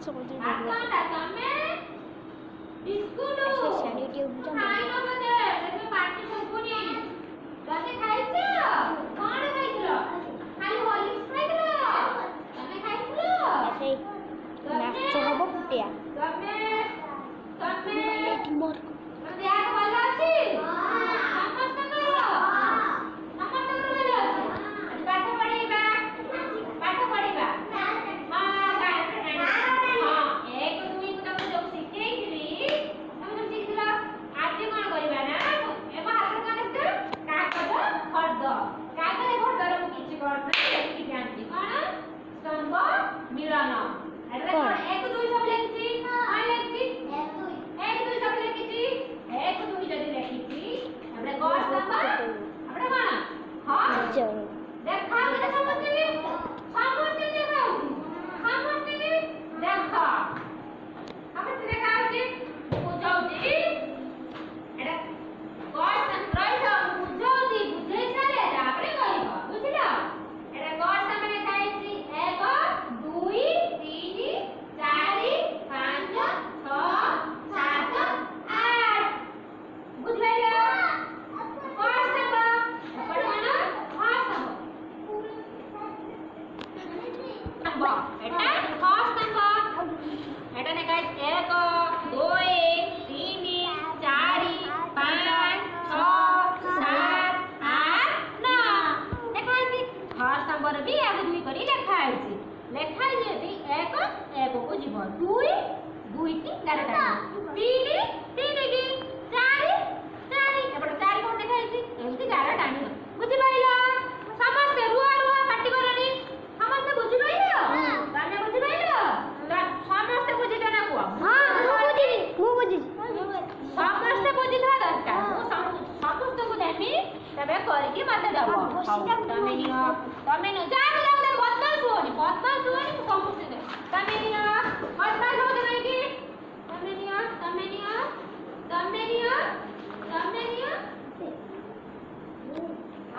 समझ नहीं आता तमे बिस्कुट ऐसे सैनिटी उठा खाई न मते तमे पार्टी संपुनी राते खाइछ कोन खाइछ खाली हॉर्लिक्स खाइछ तमे खाइछ ऐसे नाच हबो कुटिया तमे मोर मते यार भलो अछि समस्त करो समस्त करो भलो अछि आज पाठ पढिबा हां गाय हां एक दुई को तमे जो सिखेइली तमे जो सिखला आज कोन करबा ना एमा हाथ काट कागज हरद कागज हरदर मु किछि करना लिखि जानती कोन स्तंभ मिलन एटा कोन एक दुई सब लिखछि हां लिखछि एक दुई सब लिखछि एक दुई जदी लिखछि हमरे क स्तंभ हमरे कोन हां चल देखा के समझ में देखाउ समझ में देखा हम से देखाउछि बुझाउछि एटा कोन संक्रय बुझाउछि बुझै छले तापरे कहबो बुझिलो एटा कोन सामने खाइछि 1 2 3 4 5 6 7 8 बुझाइलो कोन स्तंभ पढना हां स्तंभ एटा क स्तंभ एटा ने गाइस 1 2 3 4 5 6 7 8 9 देखो इति ख स्तंभ रे भी आगु दुई करी लेखा आइछि लेखा जेति 1 1 को जीव 2 2 की गारटा 3 3 की 4 4 एपट 4 कोन देखा आइछि एमति गारा टाणी बुझि पाइलो समस्त रुआ रुआ पाटी करनी समस्त बुझि पाइलो तने बुझि पाइलो समस्त बुझि जना को हां मु बुझि समस्त बुझि था दरकार मु समस्त को देमी तबे करके मते दबो तमे नियो तमे न जा बदमाश होनी मु समस्त दे तमे नियो बदमाश हो देबे की तमे नियो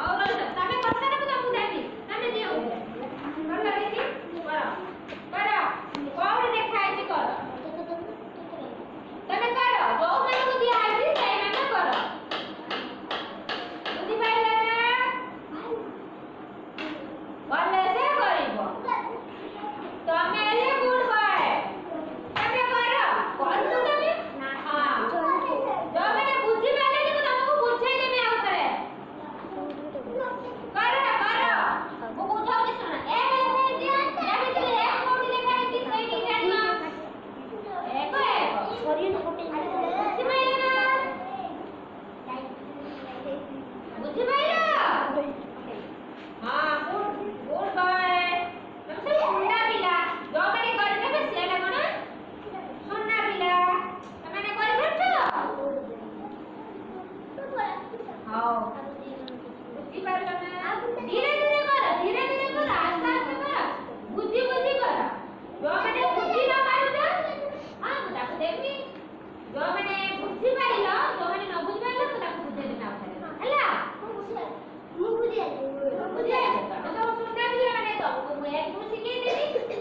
और तमे करते ना तो मु देमी तमे दियो कर देखी करो कोन देखाइ छी करो तमे करो जो मन को दिया आइछि सेई मैंने करो बुझि पाइले बोले से करिवो तमे ले गुड बॉय तमे करो कोन तू तमे हां जो मैंने बुझि पाइले कि तुमको बुझाई देबे आ करे करो वो बुझाओ कि सुन ए जब तू एक कोटी लेखाइ छी सही नहीं जानना एक छोरी न कोटी बुझि पाइले ना बुझि पाइले हां गुड बाय तुमसे सुनना पिला जो मैंने करने पे सेला कोन सुनना पिला मैंने कर बैठो हां बुझि पाइलो ना धीरे धीरे कर आस्ते आस्ते कर बुद्धि कर जो मैंने बुद्धि ना पाइलो हां तो ताको देबी जो मैंने बुद्धि पाइलो जो मैंने न बुझि पाइलो तो ताको बुझे देना हला मु बुझे तो सुनना भी मैंने तो एक मु सिखे देबी